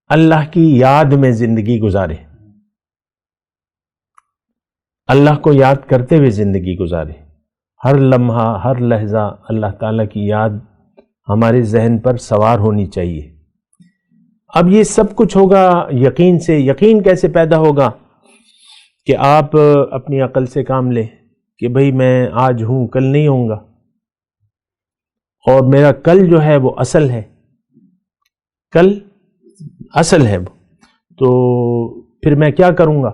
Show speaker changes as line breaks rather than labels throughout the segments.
اللہ کی یاد میں زندگی گزارے، اللہ کو یاد کرتے ہوئے زندگی گزارے، ہر لمحہ ہر لحظہ اللہ تعالیٰ کی یاد ہمارے ذہن پر سوار ہونی چاہیے۔ اب یہ سب کچھ ہوگا یقین سے۔ یقین کیسے پیدا ہوگا؟ کہ آپ اپنی عقل سے کام لیں کہ بھئی میں آج ہوں، کل نہیں ہوں گا، اور میرا کل جو ہے وہ اصل ہے، کل اصل ہے وہ، تو پھر میں کیا کروں گا؟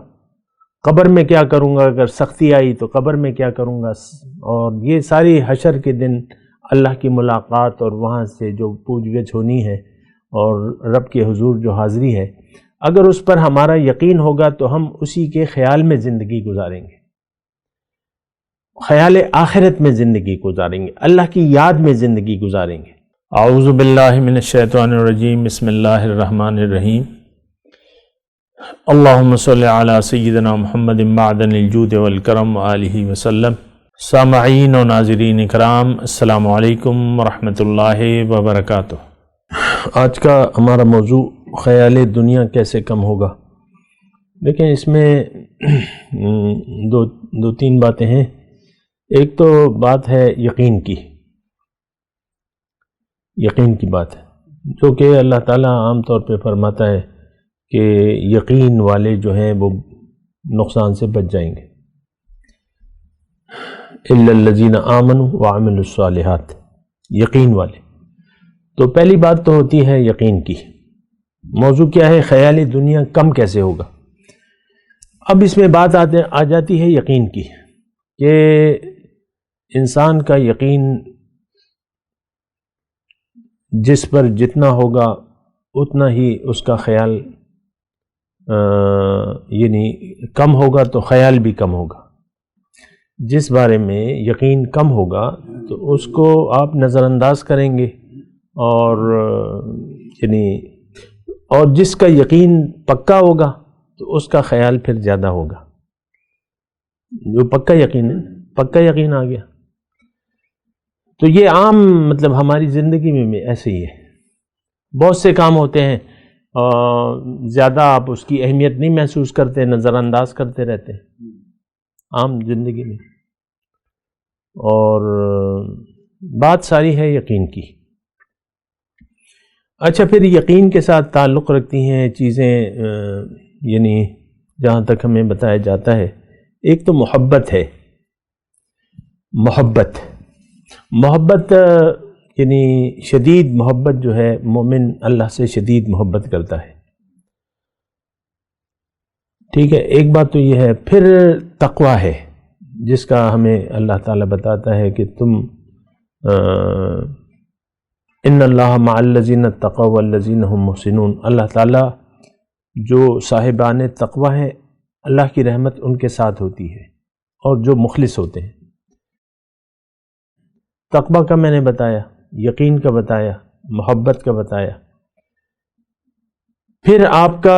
قبر میں کیا کروں گا؟ اگر سختی آئی تو قبر میں کیا کروں گا؟ اور یہ ساری حشر کے دن اللہ کی ملاقات اور وہاں سے جو پوچھ گچھ ہونی ہے اور رب کے حضور جو حاضری ہے، اگر اس پر ہمارا یقین ہوگا تو ہم اسی کے خیال میں زندگی گزاریں گے، خیال آخرت میں زندگی گزاریں گے، اللہ کی یاد میں زندگی گزاریں گے۔ اعوذ باللہ من الشیطان الرجیم، بسم اللہ الرحمن الرحیم۔ اللہم صلی علی سیدنا محمد معدن الجود والکرم وآلہ وسلم۔ سامعین و ناظرین اکرام، السلام علیکم ورحمۃ اللہ وبرکاتہ۔ آج کا ہمارا موضوع خیال دنیا کیسے کم ہوگا۔ دیکھیں، اس میں دو تین باتیں ہیں۔ ایک تو بات ہے یقین کی بات ہے، جو کہ اللہ تعالیٰ عام طور پہ فرماتا ہے کہ یقین والے جو ہیں وہ نقصان سے بچ جائیں گے، الا الذین آمنوا وعملوا الصالحات، یقین والے۔ تو پہلی بات تو ہوتی ہے یقین کی۔ موضوع کیا ہے؟ خیال دنیا کم کیسے ہوگا۔ اب اس میں بات آ جاتی ہے یقین کی، کہ انسان کا یقین جس پر جتنا ہوگا اتنا ہی اس کا خیال یعنی کم ہوگا، تو خیال بھی کم ہوگا۔ جس بارے میں یقین کم ہوگا تو اس کو آپ نظر انداز کریں گے، اور جس کا یقین پکا ہوگا تو اس کا خیال پھر زیادہ ہوگا۔ جو پکا یقین آ گیا، تو یہ عام مطلب ہماری زندگی میں ایسے ہی ہے۔ بہت سے کام ہوتے ہیں، زیادہ آپ اس کی اہمیت نہیں محسوس کرتے، نظر انداز کرتے رہتے ہیں عام زندگی میں، اور بات ساری ہے یقین کی۔ اچھا، پھر یقین کے ساتھ تعلق رکھتی ہیں چیزیں، یعنی جہاں تک ہمیں بتایا جاتا ہے، ایک تو محبت ہے۔ محبت یعنی شدید محبت جو ہے، مومن اللہ سے شدید محبت کرتا ہے، ٹھیک ہے۔ ایک بات تو یہ ہے۔ پھر تقویٰ ہے، جس کا ہمیں اللہ تعالیٰ بتاتا ہے کہ تم ان اللہ مع الذین اتقوا والذین هم محسنون، اللہ تعالیٰ جو صاحبان تقویٰ ہیں، اللہ کی رحمت ان کے ساتھ ہوتی ہے، اور جو مخلص ہوتے ہیں۔ تقویٰ کا میں نے بتایا، یقین کا بتایا، محبت کا بتایا۔ پھر آپ کا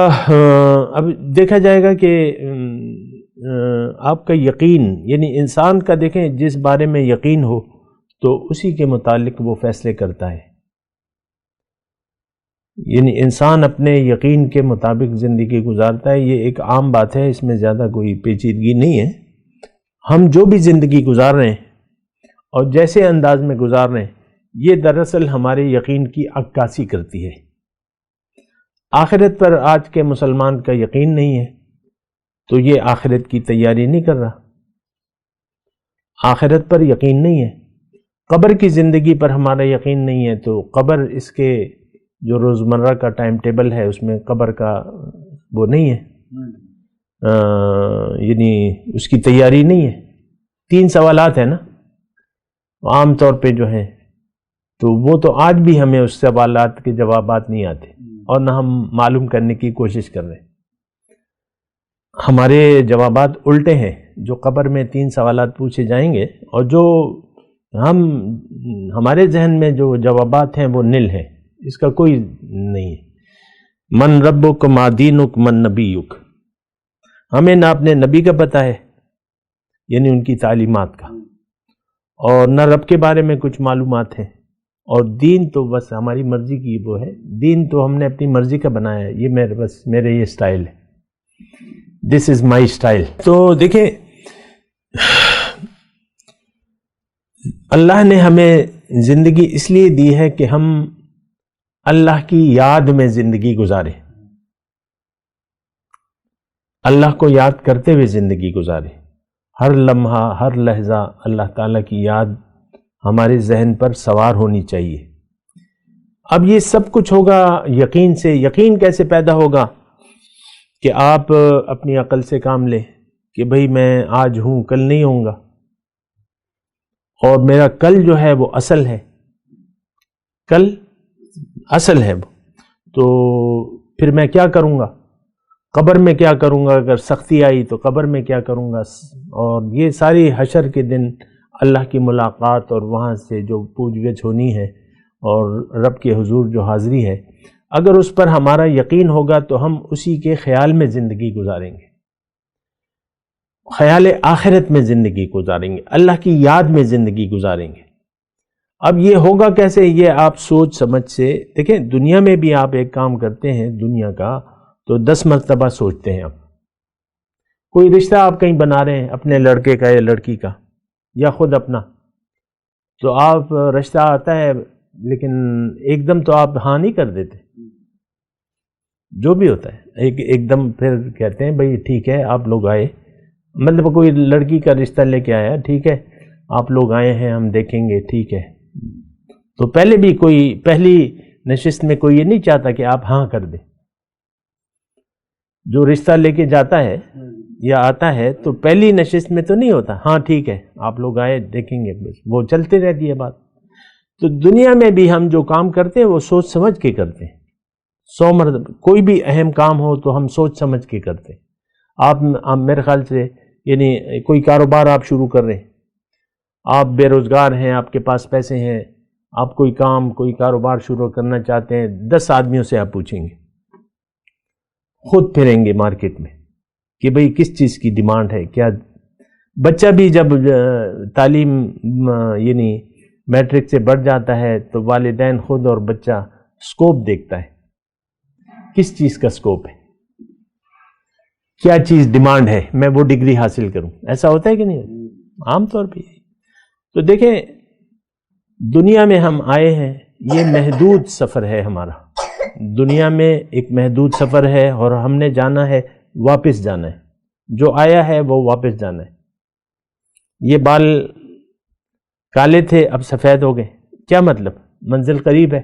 اب دیکھا جائے گا کہ آپ کا یقین، یعنی انسان کا، دیکھیں جس بارے میں یقین ہو تو اسی کے متعلق وہ فیصلے کرتا ہے، یعنی انسان اپنے یقین کے مطابق زندگی گزارتا ہے۔ یہ ایک عام بات ہے، اس میں زیادہ کوئی پیچیدگی نہیں ہے۔ ہم جو بھی زندگی گزار رہے ہیں اور جیسے انداز میں گزار رہے ہیں، یہ دراصل ہمارے یقین کی عکاسی کرتی ہے۔ آخرت پر آج کے مسلمان کا یقین نہیں ہے تو یہ آخرت کی تیاری نہیں کر رہا، آخرت پر یقین نہیں ہے۔ قبر کی زندگی پر ہمارا یقین نہیں ہے تو قبر، اس کے جو روزمرہ کا ٹائم ٹیبل ہے اس میں قبر کا وہ نہیں ہے، یعنی اس کی تیاری نہیں ہے۔ 3 سوالات ہیں نا عام طور پہ جو ہیں، تو وہ تو آج بھی ہمیں اس سوالات کے جوابات نہیں آتے، اور نہ ہم معلوم کرنے کی کوشش کر رہے ہیں۔ ہمارے جوابات الٹے ہیں، جو قبر میں 3 سوالات پوچھے جائیں گے، اور جو ہمارے ذہن میں جو جوابات ہیں وہ نل ہیں، اس کا کوئی نہیں ہے۔ من ربک ما دینک من نبیک، ہمیں نہ اپنے نبی کا پتہ ہے، یعنی ان کی تعلیمات کا، اور نہ رب کے بارے میں کچھ معلومات ہیں، اور دین تو بس ہماری مرضی کی وہ ہے، دین تو ہم نے اپنی مرضی کا بنایا ہے، یہ میرے یہ اسٹائل ہے، دس از مائی اسٹائل۔ تو دیکھیں اللہ نے ہمیں زندگی اس لیے دی ہے کہ ہم اللہ کی یاد میں زندگی گزاریں، اللہ کو یاد کرتے ہوئے زندگی گزاریں، ہر لمحہ ہر لحظہ اللہ تعالیٰ کی یاد ہمارے ذہن پر سوار ہونی چاہیے۔ اب یہ سب کچھ ہوگا یقین سے۔ یقین کیسے پیدا ہوگا؟ کہ آپ اپنی عقل سے کام لیں کہ بھئی میں آج ہوں، کل نہیں ہوں گا، اور میرا کل جو ہے وہ اصل ہے، کل اصل ہے وہ، تو پھر میں کیا کروں گا؟ قبر میں کیا کروں گا؟ اگر سختی آئی تو قبر میں کیا کروں گا؟ اور یہ ساری حشر کے دن اللہ کی ملاقات اور وہاں سے جو پوچھ گچھ ہونی ہے اور رب کے حضور جو حاضری ہے، اگر اس پر ہمارا یقین ہوگا تو ہم اسی کے خیال میں زندگی گزاریں گے، خیال آخرت میں زندگی گزاریں گے، اللہ کی یاد میں زندگی گزاریں گے۔ اب یہ ہوگا کیسے؟ یہ آپ سوچ سمجھ سے دیکھیں، دنیا میں بھی آپ ایک کام کرتے ہیں دنیا کا تو 10 مرتبہ سوچتے ہیں۔ آپ کوئی رشتہ آپ کہیں بنا رہے ہیں اپنے لڑکے کا یا لڑکی کا یا خود اپنا، تو آپ رشتہ آتا ہے لیکن ایک دم تو آپ ہاں نہیں کر دیتے، جو بھی ہوتا ہے ایک دم پھر کہتے ہیں بھئی ٹھیک ہے آپ لوگ آئے، مطلب کوئی لڑکی کا رشتہ لے کے آیا، ٹھیک ہے آپ لوگ آئے ہیں ہم دیکھیں گے، ٹھیک ہے۔ تو پہلے بھی پہلی نشست میں کوئی یہ نہیں چاہتا کہ آپ ہاں کر دیں۔ جو رشتہ لے کے جاتا ہے یا آتا ہے تو پہلی نشست میں تو نہیں ہوتا ہاں ٹھیک ہے آپ لوگ آئے دیکھیں گے، بس وہ چلتے رہتی ہے بات۔ تو دنیا میں بھی ہم جو کام کرتے ہیں وہ سوچ سمجھ کے کرتے ہیں۔ 100 مرتبہ کوئی بھی اہم کام ہو تو ہم سوچ سمجھ کے کرتے ہیں۔ آپ میرے خیال سے یعنی کوئی کاروبار آپ شروع کر رہے ہیں، آپ بے روزگار ہیں، آپ کے پاس پیسے ہیں، آپ کوئی کاروبار شروع کرنا چاہتے ہیں، 10 آدمیوں سے آپ پوچھیں گے، خود پھریں گے مارکیٹ میں کہ بھئی کس چیز کی ڈیمانڈ ہے کیا۔ بچہ بھی جب تعلیم یعنی میٹرک سے بڑھ جاتا ہے تو والدین خود اور بچہ سکوپ دیکھتا ہے، کس چیز کا سکوپ ہے، کیا چیز ڈیمانڈ ہے، میں وہ ڈگری حاصل کروں۔ ایسا ہوتا ہے کہ نہیں؟ عام طور پہ۔ تو دیکھیں دنیا میں ہم آئے ہیں، یہ محدود سفر ہے ہمارا، دنیا میں ایک محدود سفر ہے اور ہم نے جانا ہے، واپس جانا ہے، جو آیا ہے وہ واپس جانا ہے۔ یہ بال کالے تھے اب سفید ہو گئے، کیا مطلب؟ منزل قریب ہے،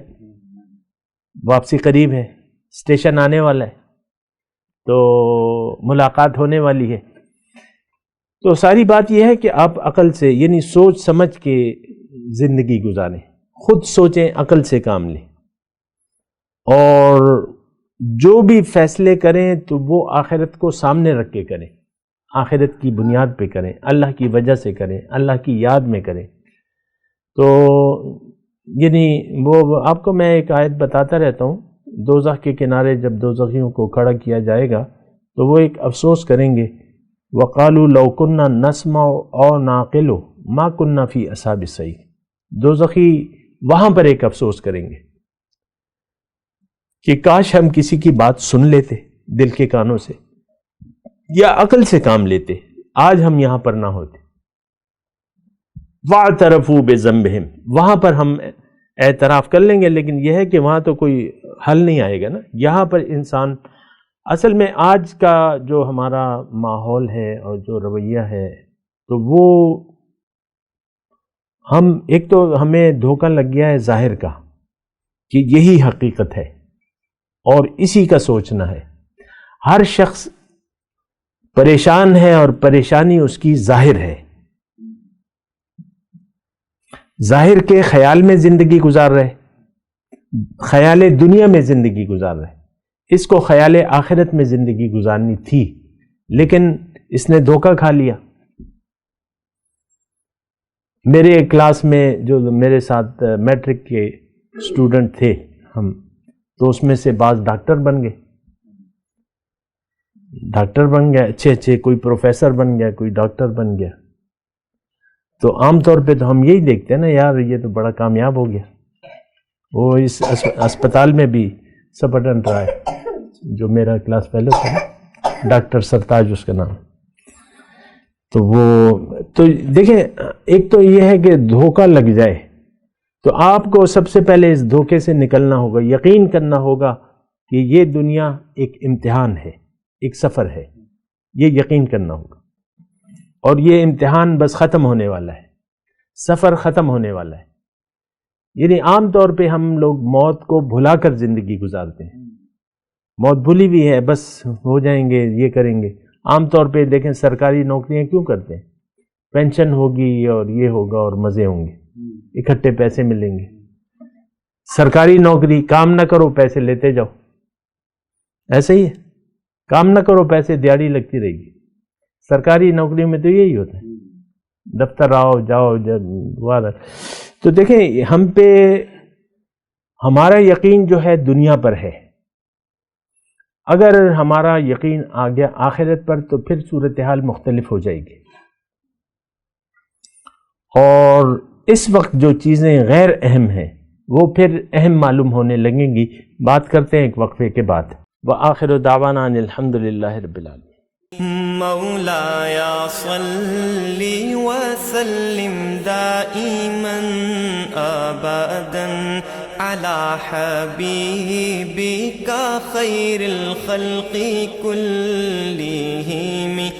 واپسی قریب ہے، اسٹیشن آنے والا ہے، تو ملاقات ہونے والی ہے۔ تو ساری بات یہ ہے کہ آپ عقل سے یعنی سوچ سمجھ کے زندگی گزاریں، خود سوچیں، عقل سے کام لیں، اور جو بھی فیصلے کریں تو وہ آخرت کو سامنے رکھ کے کریں، آخرت کی بنیاد پہ کریں، اللہ کی وجہ سے کریں، اللہ کی یاد میں کریں۔ تو یعنی وہ آپ کو میں ایک آیت بتاتا رہتا ہوں، دوزخ کے کنارے جب دوزخیوں کو کھڑا کیا جائے گا تو وہ ایک افسوس کریں گے، وَقَالُوا لَوْ كُنَّا نَسْمَعُ أَوْ نَعْقِلُ مَا كُنَّا فِي أَصْحَابِ السَّعِيرِ۔ دوزخی وہاں پر ایک افسوس کریں گے کہ کاش ہم کسی کی بات سن لیتے دل کے کانوں سے یا عقل سے کام لیتے، آج ہم یہاں پر نہ ہوتے۔ وَاعْتَرَفُوا بِذَنبِهِمْ، وہاں پر ہم اعتراف کر لیں گے، لیکن یہ ہے کہ وہاں تو کوئی حل نہیں آئے گا نا۔ یہاں پر انسان اصل میں آج کا جو ہمارا ماحول ہے اور جو رویہ ہے تو وہ ایک تو ہمیں دھوکہ لگ گیا ہے ظاہر کا کہ یہی حقیقت ہے اور اسی کا سوچنا ہے۔ ہر شخص پریشان ہے اور پریشانی اس کی ظاہر ہے، ظاہر کے خیال میں زندگی گزار رہے، خیال دنیا میں زندگی گزار رہے۔ اس کو خیال آخرت میں زندگی گزارنی تھی لیکن اس نے دھوکہ کھا لیا۔ میرے کلاس میں جو میرے ساتھ میٹرک کے اسٹوڈنٹ تھے ہم، تو اس میں سے بعض ڈاکٹر بن گئے، اچھے کوئی پروفیسر بن گیا، کوئی ڈاکٹر بن گیا۔ تو عام طور پہ تو ہم یہی دیکھتے ہیں نا، یار یہ تو بڑا کامیاب ہو گیا، وہ اس اسپتال میں بھی سپرڈنٹ رہا ہے، جو میرا کلاس فیلو تھا، ڈاکٹر سرتاج اس کا نام. تو وہ تو دیکھیں، ایک تو یہ ہے کہ دھوکہ لگ جائے تو آپ کو سب سے پہلے اس دھوکے سے نکلنا ہوگا، یقین کرنا ہوگا کہ یہ دنیا ایک امتحان ہے، ایک سفر ہے، یہ یقین کرنا ہوگا. اور یہ امتحان بس ختم ہونے والا ہے، سفر ختم ہونے والا ہے. یعنی عام طور پہ ہم لوگ موت کو بھلا کر زندگی گزارتے ہیں، موت بھولی بھی ہے، بس ہو جائیں گے، یہ کریں گے. عام طور پہ دیکھیں سرکاری نوکریاں کیوں کرتے ہیں؟ پینشن ہوگی اور یہ ہوگا اور مزے ہوں گے، اکٹھے پیسے ملیں گے. سرکاری نوکری، کام نہ کرو پیسے لیتے جاؤ، ایسے ہی ہے، کام نہ کرو پیسے دیہڑی لگتی رہے گی. سرکاری نوکری میں تو یہی ہوتا ہے، دفتر آؤ جاؤ تو دیکھیں ہم پہ ہمارا یقین جو ہے دنیا پر ہے. اگر ہمارا یقین آ گیا آخرت پر تو پھر صورتحال مختلف ہو جائے گی. اور اس وقت جو چیزیں غیر اہم ہیں وہ پھر اہم معلوم ہونے لگیں گی. بات کرتے ہیں ایک وقفے کے بعد. وآخر دعوانا ان الحمدللہ رب العالمین.
مولاي صل وسلم دائما ابدا على حبيبك خير الخلق كلهم